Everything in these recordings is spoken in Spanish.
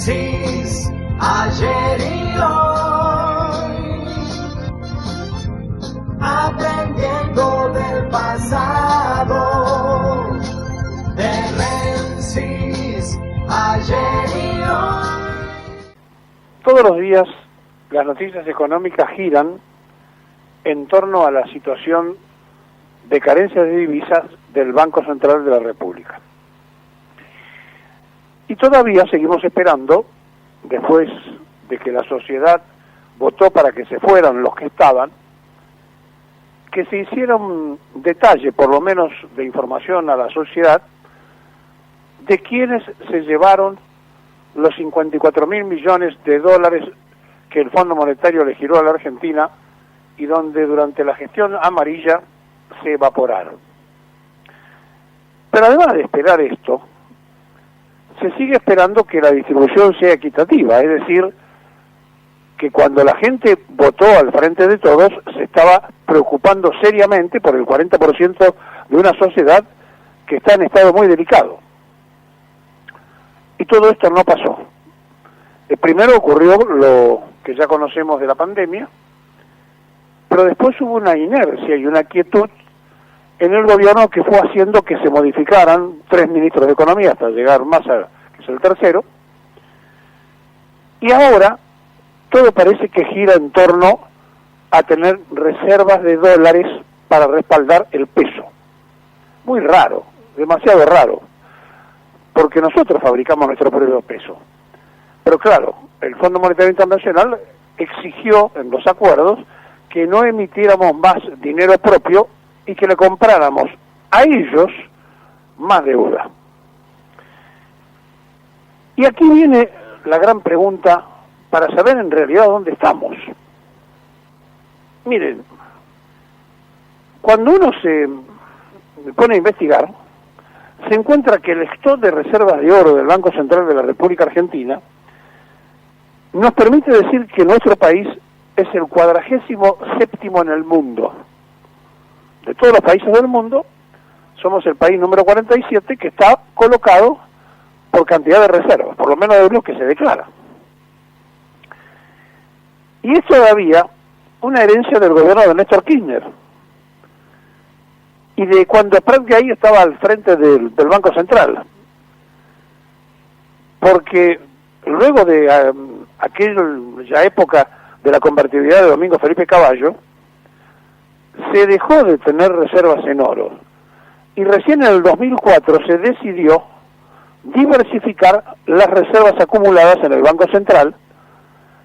Menzies, ayer y hoy, aprendiendo del pasado. De Menzies, ayer y hoy. Todos los días las noticias económicas giran en torno a la situación de carencia de divisas del Banco Central de la República. Y todavía seguimos esperando, después de que la sociedad votó para que se fueran los que estaban, que se hiciera un detalle, por lo menos de información a la sociedad, de quienes se llevaron los 54.000 millones de dólares que el Fondo Monetario le giró a la Argentina y donde durante la gestión amarilla se evaporaron. Pero además de esperar esto, se sigue esperando que la distribución sea equitativa, es decir, que cuando la gente votó al frente de todos, se estaba preocupando seriamente por el 40% de una sociedad que está en estado muy delicado. Y todo esto no pasó. Primero ocurrió lo que ya conocemos de la pandemia, pero después hubo una inercia y una quietud en el gobierno que fue haciendo que se modificaran 3 ministros de Economía hasta llegar Massa, que es el tercero, y ahora todo parece que gira en torno a tener reservas de dólares para respaldar el peso. Muy raro, demasiado raro, porque nosotros fabricamos nuestro propio peso. Pero claro, el Fondo Monetario Internacional exigió en los acuerdos que no emitiéramos más dinero propio y que le compráramos a ellos más deuda. Y aquí viene la gran pregunta para saber en realidad dónde estamos. Miren, cuando uno se pone a investigar, se encuentra que el stock de reservas de oro del Banco Central de la República Argentina nos permite decir que nuestro país es el 47º en el mundo. De todos los países del mundo, somos el país número 47 que está colocado por cantidad de reservas, por lo menos de lo que se declara. Y es todavía una herencia del gobierno de Néstor Kirchner, y de cuando Prat ahí estaba al frente del Banco Central, porque luego de aquella época de la convertibilidad de Domingo Felipe Cavallo, se dejó de tener reservas en oro, y recién en el 2004 se decidió diversificar las reservas acumuladas en el Banco Central,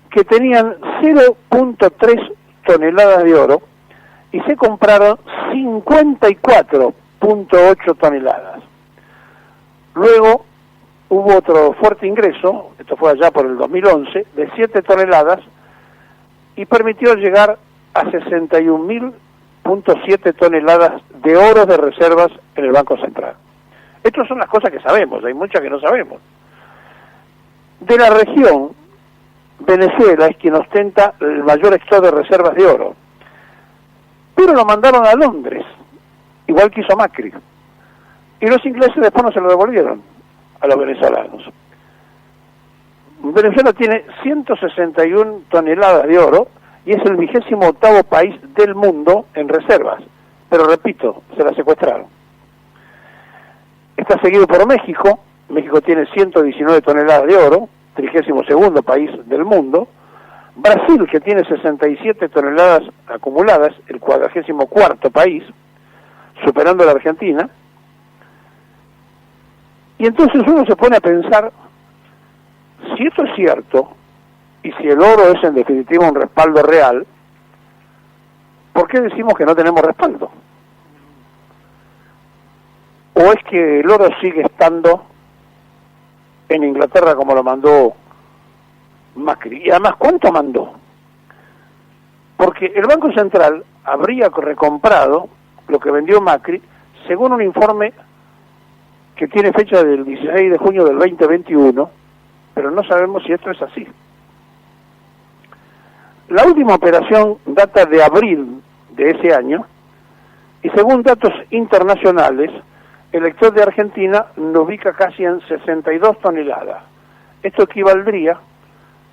que tenían 0.3 toneladas de oro, y se compraron 54.8 toneladas. Luego hubo otro fuerte ingreso, esto fue allá por el 2011, de 7 toneladas, y permitió llegar a 61.7 toneladas de oro de reservas en el Banco Central. Estas son las cosas que sabemos, hay muchas que no sabemos. De la región, Venezuela es quien ostenta el mayor stock de reservas de oro, pero lo mandaron a Londres, igual que hizo Macri, y los ingleses después no se lo devolvieron a los venezolanos. Venezuela tiene 161 toneladas de oro y es el 28º país del mundo en reservas, pero repito, se la secuestraron. Está seguido por México. México tiene 119 toneladas de oro, 32º país del mundo. Brasil, que tiene 67 toneladas acumuladas, el 44º país, superando a la Argentina. Y entonces uno se pone a pensar, si esto es cierto, y si el oro es en definitiva un respaldo real, ¿por qué decimos que no tenemos respaldo? ¿O es que el oro sigue estando en Inglaterra como lo mandó Macri? Y además, ¿cuánto mandó? Porque el Banco Central habría recomprado lo que vendió Macri, según un informe que tiene fecha del 16 de junio del 2021, pero no sabemos si esto es así. La última operación data de abril de ese año, y según datos internacionales, el stock de Argentina lo ubica casi en 62 toneladas. Esto equivaldría,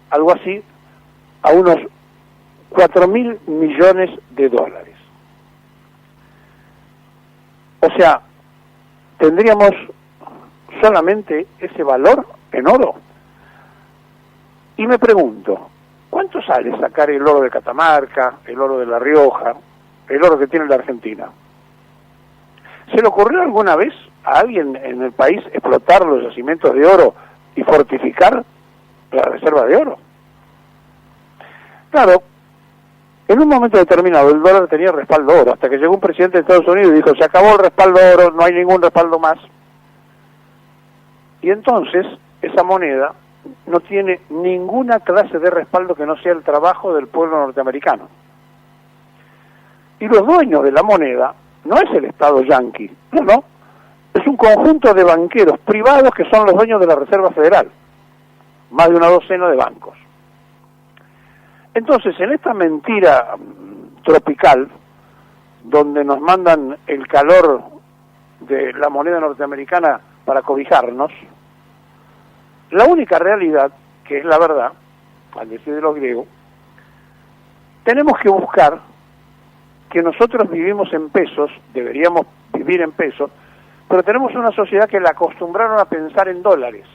algo así, a unos 4.000 millones de dólares. O sea, tendríamos solamente ese valor en oro. Y me pregunto, ¿cuánto sale sacar el oro de Catamarca, el oro de La Rioja, el oro que tiene la Argentina? ¿Se le ocurrió alguna vez a alguien en el país explotar los yacimientos de oro y fortificar la reserva de oro? Claro, en un momento determinado el dólar tenía respaldo oro, hasta que llegó un presidente de Estados Unidos y dijo, se acabó el respaldo oro, no hay ningún respaldo más. Y entonces esa moneda no tiene ninguna clase de respaldo que no sea el trabajo del pueblo norteamericano. Y los dueños de la moneda no es el Estado yanqui, no, es un conjunto de banqueros privados que son los dueños de la Reserva Federal, más de una docena de bancos. Entonces, en esta mentira tropical, donde nos mandan el calor de la moneda norteamericana para cobijarnos, la única realidad, que es la verdad, al decir de los griegos, tenemos que buscar que nosotros vivimos en pesos, deberíamos vivir en pesos, pero tenemos una sociedad que la acostumbraron a pensar en dólares.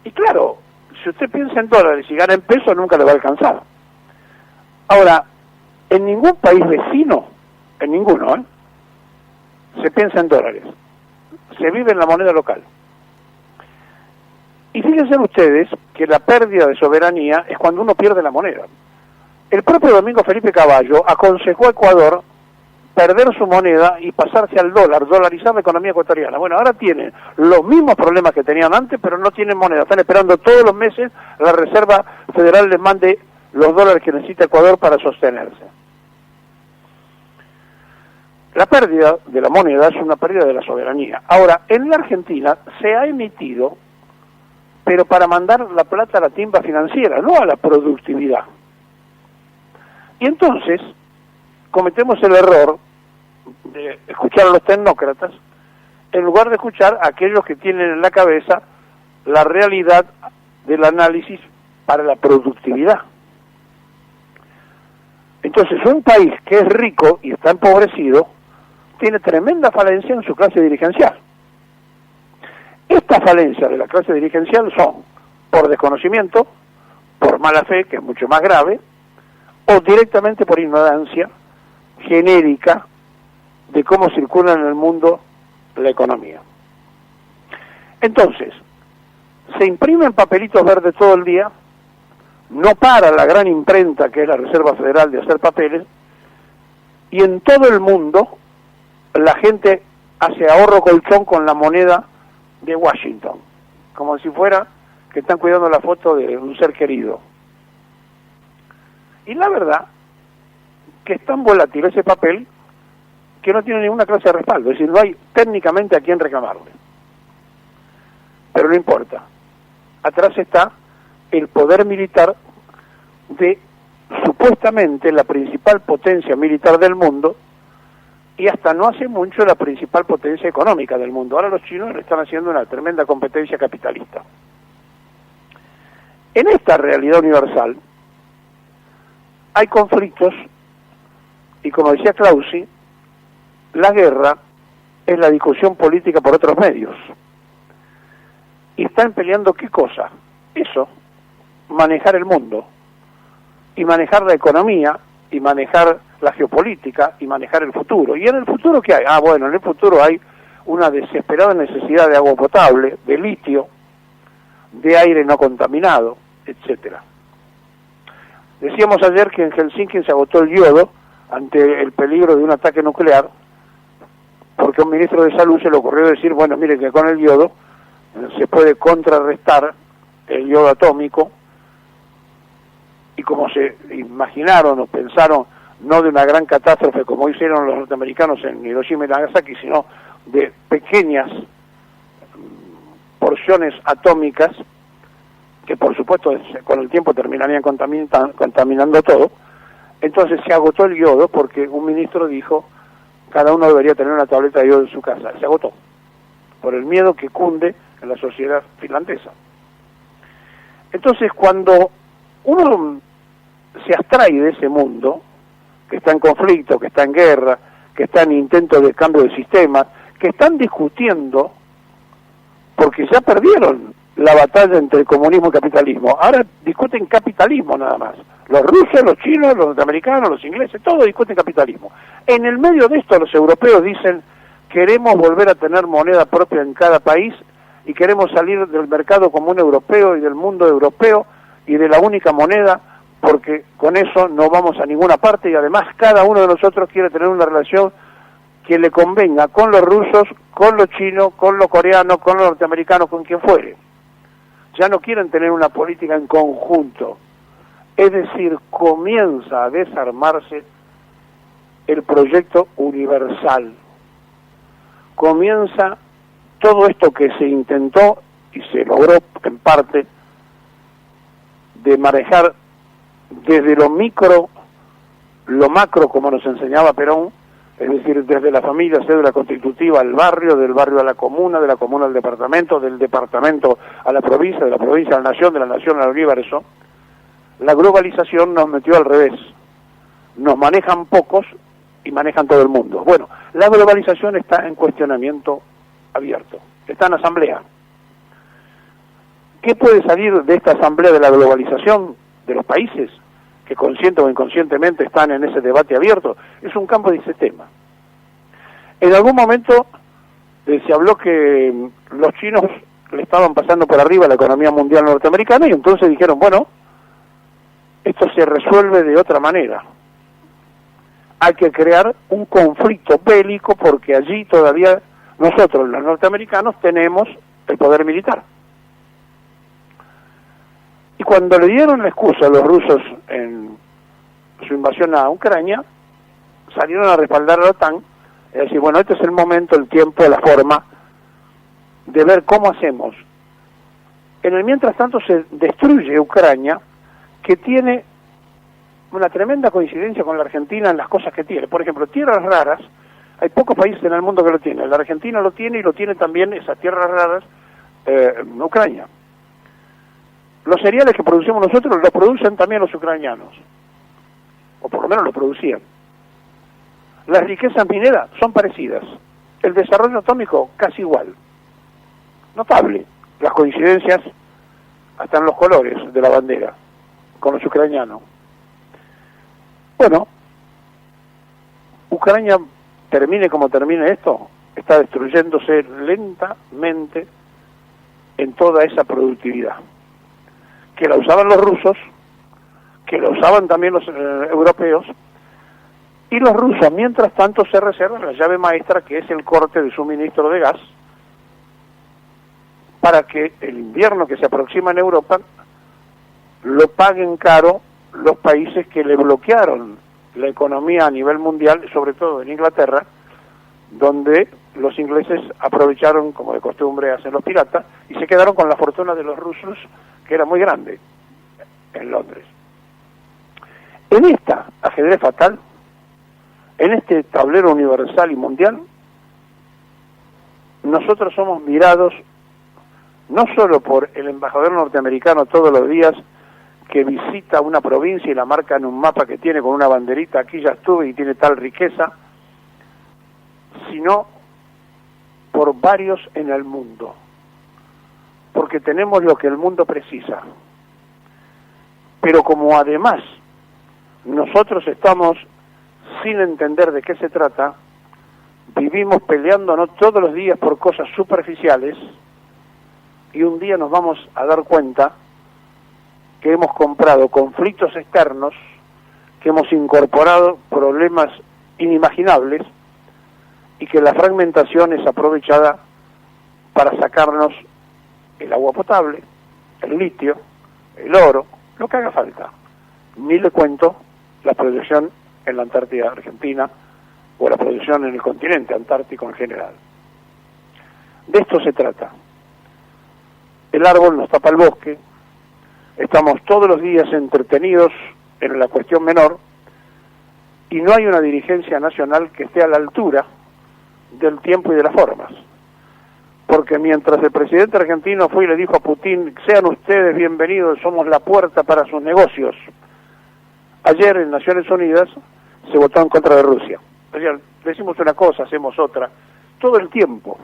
Y claro, si usted piensa en dólares y gana en pesos, nunca le va a alcanzar. Ahora, en ningún país vecino, en ninguno, se piensa en dólares. Se vive en la moneda local. Y fíjense ustedes que la pérdida de soberanía es cuando uno pierde la moneda. El propio Domingo Felipe Cavallo aconsejó a Ecuador perder su moneda y pasarse al dólar, dolarizar la economía ecuatoriana. Bueno, ahora tienen los mismos problemas que tenían antes, pero no tienen moneda. Están esperando todos los meses la Reserva Federal les mande los dólares que necesita Ecuador para sostenerse. La pérdida de la moneda es una pérdida de la soberanía. Ahora, en la Argentina se ha emitido, pero para mandar la plata a la timba financiera, no a la productividad. Y entonces cometemos el error de escuchar a los tecnócratas en lugar de escuchar a aquellos que tienen en la cabeza la realidad del análisis para la productividad. Entonces, un país que es rico y está empobrecido tiene tremenda falencia en su clase dirigencial. Estas falencias de la clase dirigencial son por desconocimiento, por mala fe, que es mucho más grave, o directamente por ignorancia genérica de cómo circula en el mundo la economía. Entonces, se imprimen papelitos verdes todo el día, no para la gran imprenta que es la Reserva Federal de hacer papeles, y en todo el mundo la gente hace ahorro colchón con la moneda de Washington, como si fuera que están cuidando la foto de un ser querido. Y la verdad que es tan volátil ese papel que no tiene ninguna clase de respaldo, es decir, no hay técnicamente a quién reclamarle. Pero no importa. Atrás está el poder militar de supuestamente la principal potencia militar del mundo y hasta no hace mucho la principal potencia económica del mundo. Ahora los chinos le están haciendo una tremenda competencia capitalista. En esta realidad universal hay conflictos y, como decía Clausy, la guerra es la discusión política por otros medios. Y están peleando ¿qué cosa? Eso, manejar el mundo, y manejar la economía, y manejar la geopolítica, y manejar el futuro. ¿Y en el futuro qué hay? Bueno, en el futuro hay una desesperada necesidad de agua potable, de litio, de aire no contaminado, etcétera. Decíamos ayer que en Helsinki se agotó el yodo ante el peligro de un ataque nuclear, porque a un ministro de salud se le ocurrió decir, bueno, miren que con el yodo se puede contrarrestar el yodo atómico, y como se imaginaron o pensaron, no de una gran catástrofe como hicieron los norteamericanos en Hiroshima y Nagasaki, sino de pequeñas porciones atómicas, que por supuesto con el tiempo terminarían contaminando todo. Entonces se agotó el yodo porque un ministro dijo cada uno debería tener una tableta de yodo en su casa. Se agotó por el miedo que cunde en la sociedad finlandesa. Entonces, cuando uno se abstrae de ese mundo, que está en conflicto, que está en guerra, que está en intento de cambio de sistema, que están discutiendo, porque ya perdieron la batalla entre comunismo y capitalismo, ahora discuten capitalismo nada más. Los rusos, los chinos, los norteamericanos, los ingleses, todos discuten capitalismo. En el medio de esto los europeos dicen, queremos volver a tener moneda propia en cada país y queremos salir del mercado común europeo y del mundo europeo y de la única moneda, porque con eso no vamos a ninguna parte y además cada uno de nosotros quiere tener una relación que le convenga con los rusos, con los chinos, con los coreanos, con los norteamericanos, con quien fuere. Ya no quieren tener una política en conjunto. Es decir, comienza a desarmarse el proyecto universal. Comienza todo esto que se intentó y se logró en parte de manejar desde lo micro, lo macro, como nos enseñaba Perón, es decir, desde la familia, cédula constitutiva al barrio, del barrio a la comuna, de la comuna al departamento, del departamento a la provincia, de la provincia a la nación, de la nación al universo. La globalización nos metió al revés. Nos manejan pocos y manejan todo el mundo. Bueno, la globalización está en cuestionamiento abierto, está en asamblea. ¿Qué puede salir de esta asamblea de la globalización de los países que consciente o inconscientemente están en ese debate abierto? Es un campo de sistema. En algún momento se habló que los chinos le estaban pasando por arriba a la economía mundial norteamericana y entonces dijeron, bueno, esto se resuelve de otra manera. Hay que crear un conflicto bélico porque allí todavía nosotros, los norteamericanos, tenemos el poder militar. Y cuando le dieron la excusa a los rusos en su invasión a Ucrania, salieron a respaldar a la OTAN, y decir, bueno, este es el momento, el tiempo, la forma de ver cómo hacemos. En el mientras tanto se destruye Ucrania, que tiene una tremenda coincidencia con la Argentina en las cosas que tiene. Por ejemplo, tierras raras, hay pocos países en el mundo que lo tienen. La Argentina lo tiene y lo tiene también esas tierras raras Ucrania. Los cereales que producimos nosotros los producen también los ucranianos, o por lo menos los producían. Las riquezas mineras son parecidas, el desarrollo atómico casi igual. Notable las coincidencias hasta en los colores de la bandera con los ucranianos. Bueno, Ucrania, termine como termine esto, está destruyéndose lentamente en toda esa productividad, que la usaban los rusos, que la usaban también los europeos, y los rusos mientras tanto se reservan la llave maestra, que es el corte de suministro de gas, para que el invierno que se aproxima en Europa lo paguen caro los países que le bloquearon la economía a nivel mundial, sobre todo en Inglaterra, donde los ingleses aprovecharon, como de costumbre hacen los piratas, y se quedaron con la fortuna de los rusos, que era muy grande, en Londres. En esta ajedrez fatal, en este tablero universal y mundial, nosotros somos mirados no solo por el embajador norteamericano todos los días que visita una provincia y la marca en un mapa que tiene con una banderita, aquí ya estuve y tiene tal riqueza, sino por varios en el mundo, porque tenemos lo que el mundo precisa. Pero como además nosotros estamos sin entender de qué se trata, vivimos peleándonos todos los días por cosas superficiales, y un día nos vamos a dar cuenta que hemos comprado conflictos externos, que hemos incorporado problemas inimaginables, y que la fragmentación es aprovechada para sacarnos el agua potable, el litio, el oro, lo que haga falta. Ni le cuento la producción en la Antártida Argentina o la producción en el continente antártico en general. De esto se trata. El árbol nos tapa el bosque, estamos todos los días entretenidos en la cuestión menor y no hay una dirigencia nacional que esté a la altura del tiempo y de las formas. Porque porque mientras el presidente argentino fue y le dijo a Putin, sean ustedes bienvenidos, somos la puerta para sus negocios, ayer en Naciones Unidas se votó en contra de Rusia. Ayer decimos una cosa, hacemos otra, todo el tiempo,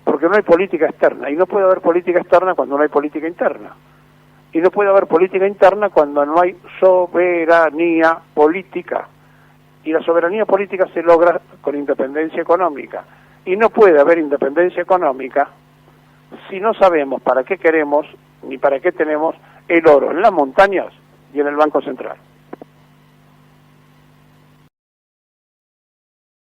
porque no hay política externa, y no puede haber política externa cuando no hay política interna, y no puede haber política interna cuando no hay soberanía política, y la soberanía política se logra con independencia económica, y no puede haber independencia económica si no sabemos para qué queremos ni para qué tenemos el oro en las montañas y en el Banco Central.